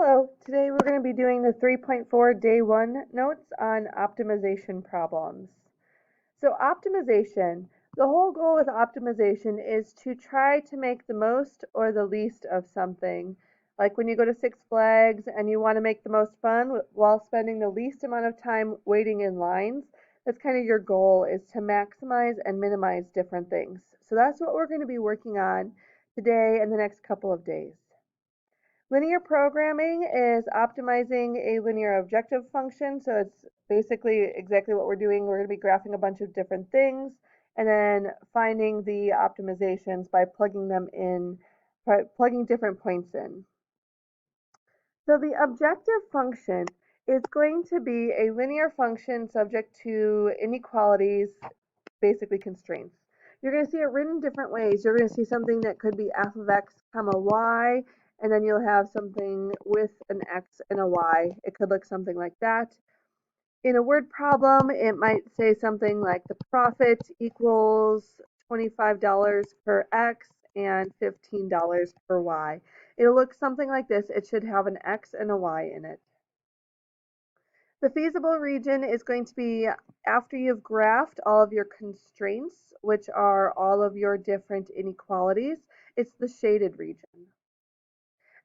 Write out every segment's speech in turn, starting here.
Hello, today we're going to be doing the 3.4 day 1 notes on optimization problems. So optimization, the whole goal with optimization is to try to make the most or the least of something. Like when you go to Six Flags and you want to make the most fun while spending the least amount of time waiting in lines, that's kind of your goal, is to maximize and minimize different things. So that's what we're going to be working on today and the next couple of days. Linear programming is optimizing a linear objective function. So it's basically exactly what we're doing. We're going to be graphing a bunch of different things and then finding the optimizations by plugging them in, by plugging different points in. So the objective function is going to be a linear function subject to inequalities, basically constraints. You're going to see it written different ways. You're going to see something that could be f of x comma y, and then you'll have something with an x and a y. It could look something like that. In a word problem, it might say something like the profit equals $25 per x and $15 per y. It'll look something like this. It should have an x and a y in it. The feasible region is going to be after you've graphed all of your constraints, which are all of your different inequalities. It's the shaded region.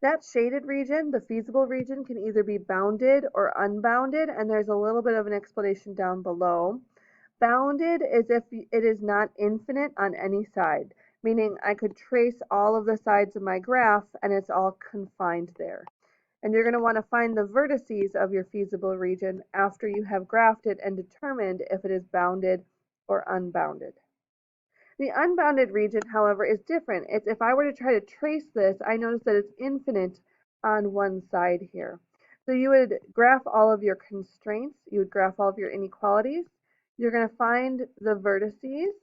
That shaded region, the feasible region, can either be bounded or unbounded, and there's a little bit of an explanation down below. Bounded is if it is not infinite on any side, meaning I could trace all of the sides of my graph and it's all confined there. And you're going to want to find the vertices of your feasible region after you have graphed it and determined if it is bounded or unbounded. The unbounded region, however, is different. It's if I were to try to trace this, I notice that it's infinite on one side here. So you would graph all of your constraints, you would graph all of your inequalities, you're going to find the vertices,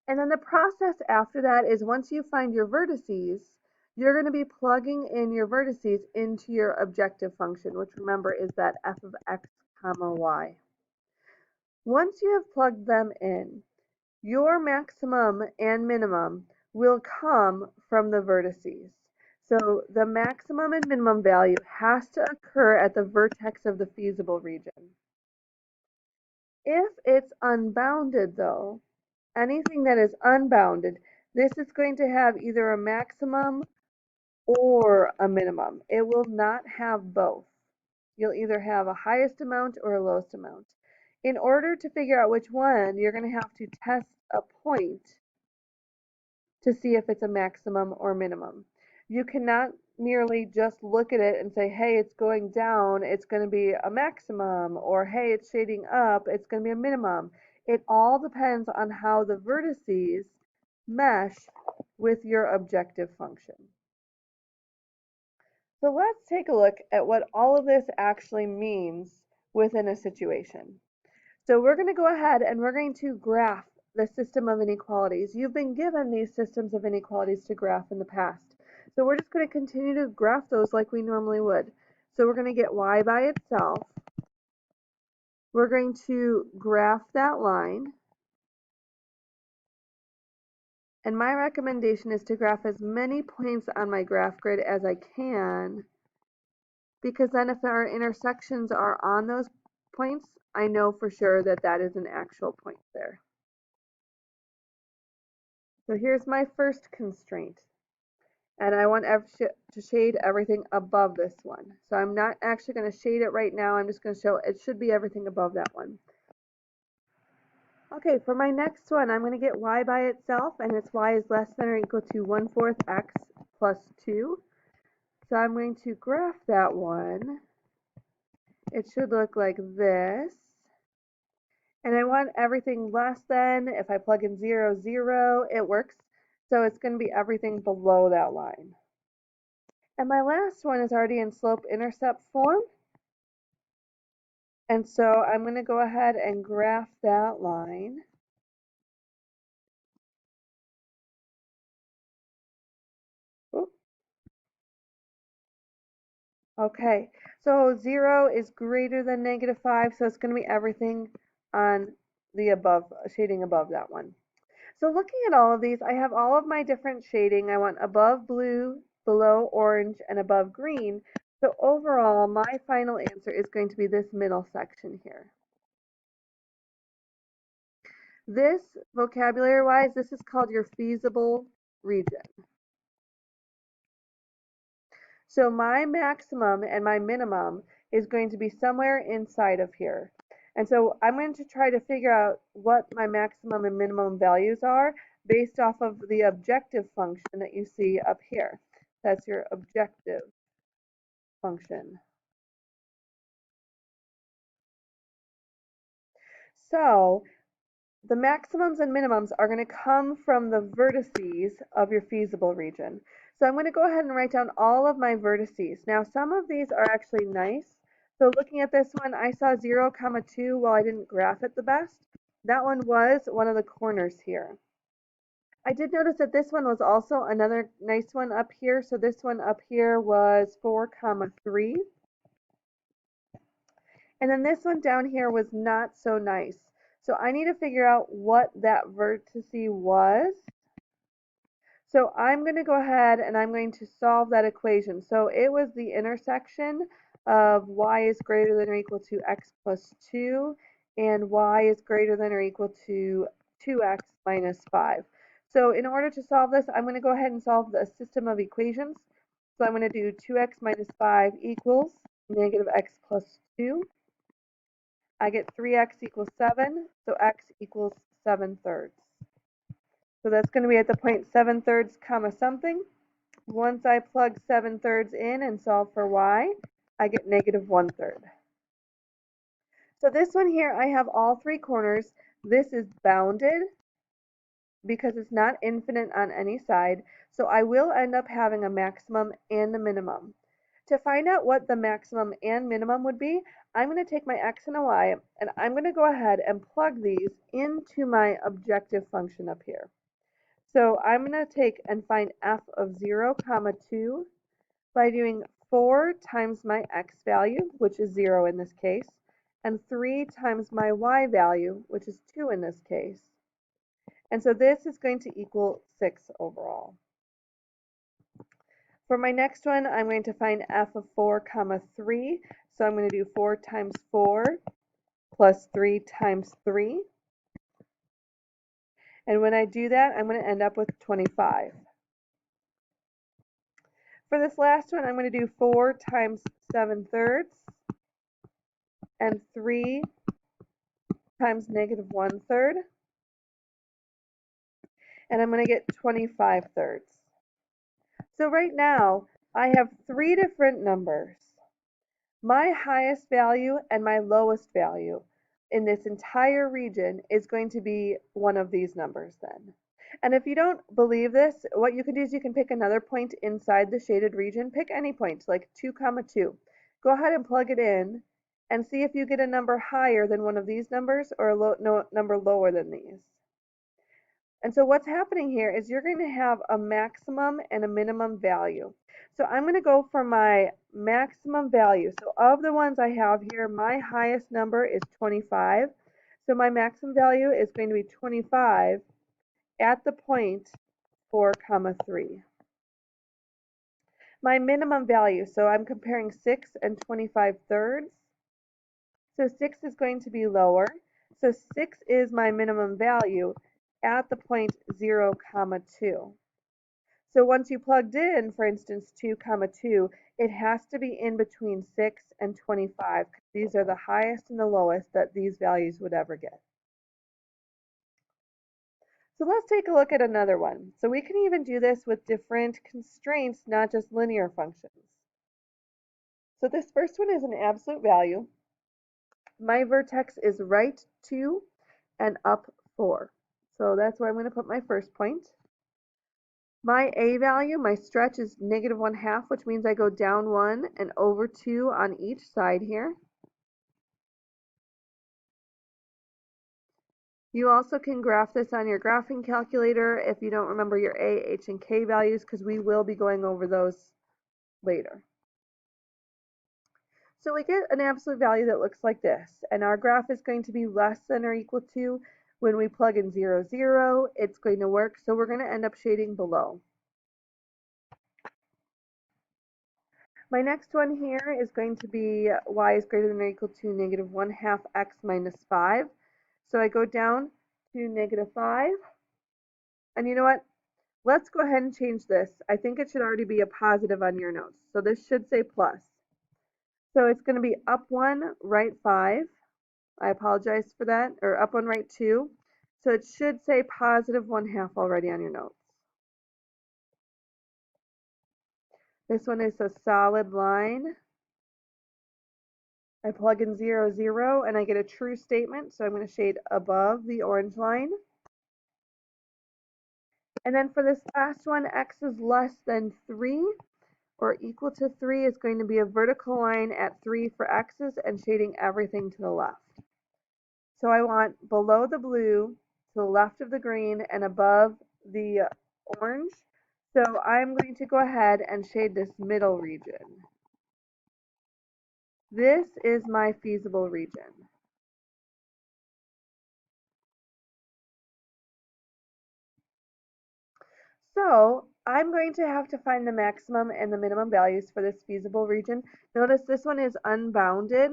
and then the process after that is once you find your vertices, you're going to be plugging in your vertices into your objective function, which remember is that f of x comma y. Once you have plugged them in, your maximum and minimum will come from the vertices. So the maximum and minimum value has to occur at the vertex of the feasible region. If it's unbounded though, anything that is unbounded, this is going to have either a maximum or a minimum. It will not have both. You'll either have a highest amount or a lowest amount. In order to figure out which one, you're going to have to test a point to see if it's a maximum or minimum. You cannot merely just look at it and say, hey, it's going down, it's going to be a maximum, or hey, it's shading up, it's going to be a minimum. It all depends on how the vertices mesh with your objective function. So let's take a look at what all of this actually means within a situation. So we're going to go ahead and we're going to graph the system of inequalities. You've been given these systems of inequalities to graph in the past. So we're just going to continue to graph those like we normally would. So we're going to get y by itself. We're going to graph that line. And my recommendation is to graph as many points on my graph grid as I can, because then if our intersections are on those points, I know for sure that that is an actual point there. So here's my first constraint, and I want to shade everything above this one. So I'm not actually going to shade it right now. I'm just going to show it should be everything above that one. Okay, for my next one, I'm going to get y by itself, and its y is less than or equal to 1/4 x plus 2. So I'm going to graph that one. It should look like this. And I want everything less than, if I plug in 0, 0, it works. So it's going to be everything below that line. And my last one is already in slope-intercept form. And so I'm going to go ahead and graph that line. Oop. Okay, so 0 is greater than -5, so it's going to be everything on the above, shading above that one. So looking at all of these, I have all of my different shading. I want above blue, below orange, and above green. So overall, my final answer is going to be this middle section here. This, vocabulary-wise, this is called your feasible region. So my maximum and my minimum is going to be somewhere inside of here. And so I'm going to try to figure out what my maximum and minimum values are based off of the objective function that you see up here. That's your objective function. So the maximums and minimums are going to come from the vertices of your feasible region. So I'm going to go ahead and write down all of my vertices. Now some of these are actually nice. So looking at this one, I saw 0, 2 while I didn't graph it the best. That one was one of the corners here. I did notice that this one was also another nice one up here. So this one up here was 4, 3. And then this one down here was not so nice. So I need to figure out what that vertex was. So I'm going to go ahead and I'm going to solve that equation. So it was the intersection of y is greater than or equal to x plus 2 and y is greater than or equal to 2x minus 5. So in order to solve this, I'm going to go ahead and solve the system of equations. So I'm going to do 2x minus 5 equals negative x plus 2. I get 3x equals 7, so x equals 7/3. So that's going to be at the point 7/3 comma something. Once I plug 7/3 in and solve for y, I get negative 1/3. So this one here, I have all three corners. This is bounded because it's not infinite on any side. So I will end up having a maximum and a minimum. To find out what the maximum and minimum would be, I'm going to take my x and a y, and I'm going to go ahead and plug these into my objective function up here. So I'm going to take and find f of 0, 2 by doing 4 times my x value, which is 0 in this case, and 3 times my y value, which is 2 in this case. And so this is going to equal 6 overall. For my next one, I'm going to find f of 4, 3. So I'm going to do 4 times 4 plus 3 times 3. And when I do that, I'm going to end up with 25. For this last one, I'm going to do 4 times 7/3 and 3 times negative 1/3. And I'm going to get 25/3. So right now, I have three different numbers. My highest value and my lowest value in this entire region is going to be one of these numbers then. And if you don't believe this, what you can do is you can pick another point inside the shaded region. Pick any point, like 2, 2. Go ahead and plug it in and see if you get a number higher than one of these numbers or a number lower than these. And so what's happening here is you're going to have a maximum and a minimum value. So I'm going to go for my maximum value. So of the ones I have here, my highest number is 25. So my maximum value is going to be 25 at the point 4, 3. My minimum value, so I'm comparing 6 and 25/3. So 6 is going to be lower. So 6 is my minimum value at the point 0, 2. So once you plugged in, for instance, 2, 2, it has to be in between 6 and 25. These are the highest and the lowest that these values would ever get. So let's take a look at another one. So we can even do this with different constraints, not just linear functions. So this first one is an absolute value. My vertex is right 2 and up 4. So that's where I'm going to put my first point. My a value, my stretch is negative 1/2, which means I go down 1 and over 2 on each side here. You also can graph this on your graphing calculator if you don't remember your a, h, and k values, because we will be going over those later. So we get an absolute value that looks like this, and our graph is going to be less than or equal to, when we plug in 0, 0, it's going to work, so we're going to end up shading below. My next one here is going to be y is greater than or equal to negative 1/2 x minus 5. So I go down to negative 5. And you know what? Let's go ahead and change this. I think it should already be a positive on your notes. So this should say plus. So it's going to be up 1, right 5. I apologize for that. Or up 1, right 2. So it should say positive 1/2 already on your notes. This one is a solid line. I plug in 0, 0, and I get a true statement. So I'm going to shade above the orange line. And then for this last one, x is less than 3 or equal to 3 is going to be a vertical line at 3 for x's and shading everything to the left. So I want below the blue, to the left of the green, and above the orange. So I'm going to go ahead and shade this middle region. This is my feasible region. So I'm going to have to find the maximum and the minimum values for this feasible region. Notice this one is unbounded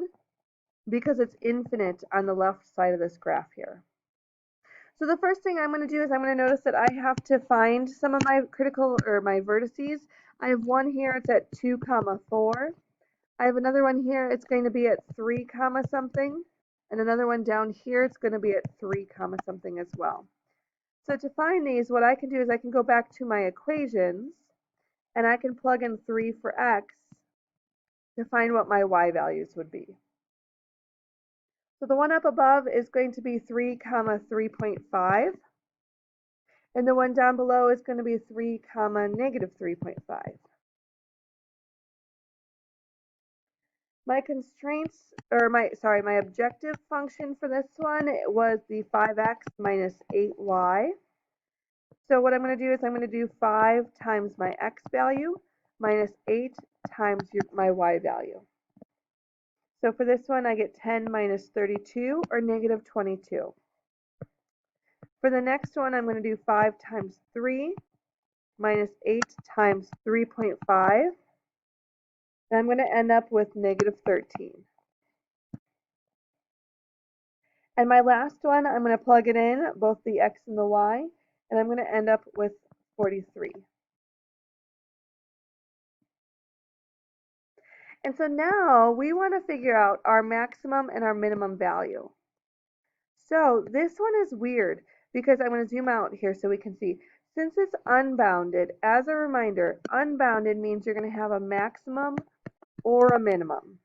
because it's infinite on the left side of this graph here. So the first thing I'm going to do is I'm going to notice that I have to find some of my critical or my vertices. I have one here, it's at 2, 4. I have another one here, it's going to be at 3, something. And another one down here, it's going to be at 3, something as well. So to find these, what I can do is I can go back to my equations and I can plug in 3 for x to find what my y values would be. So the one up above is going to be 3, 3.5. And the one down below is going to be 3, negative 3.5. My constraints, or my objective function for this one was the 5x minus 8y. So what I'm going to do is I'm going to do 5 times my x value minus 8 times my y value. So for this one, I get 10 minus 32, or negative 22. For the next one, I'm going to do 5 times 3 minus 8 times 3.5. And I'm going to end up with negative 13. And my last one, I'm going to plug it in, both the x and the y, and I'm going to end up with 43. And so now we want to figure out our maximum and our minimum value. So this one is weird because I'm going to zoom out here so we can see. Since it's unbounded, as a reminder, unbounded means you're going to have a maximum or a minimum.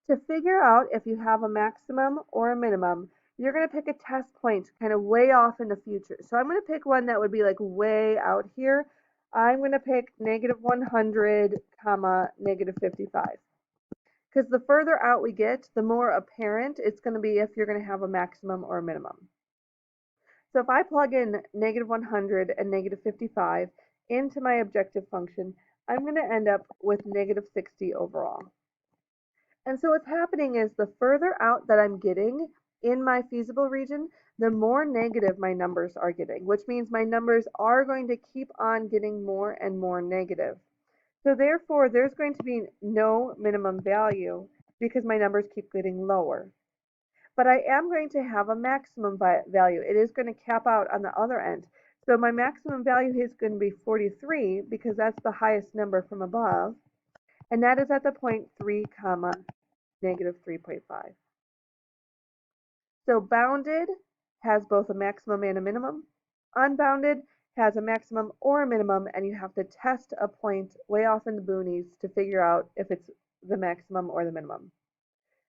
To figure out if you have a maximum or a minimum, you're going to pick a test point kind of way off in the future. So I'm going to pick one that would be like way out here. I'm going to pick negative 100, negative 55. Because the further out we get, the more apparent it's going to be if you're going to have a maximum or a minimum. So if I plug in negative 100 and negative 55 into my objective function, I'm going to end up with negative 60 overall. And so what's happening is the further out that I'm getting in my feasible region, the more negative my numbers are getting, which means my numbers are going to keep on getting more and more negative. So therefore, there's going to be no minimum value because my numbers keep getting lower. But I am going to have a maximum value. It is going to cap out on the other end. So my maximum value is going to be 43 because that's the highest number from above. And that is at the point 3, negative 3.5. So bounded has both a maximum and a minimum. Unbounded has a maximum or a minimum, and you have to test a point way off in the boonies to figure out if it's the maximum or the minimum.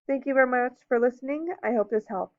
Thank you very much for listening. I hope this helped.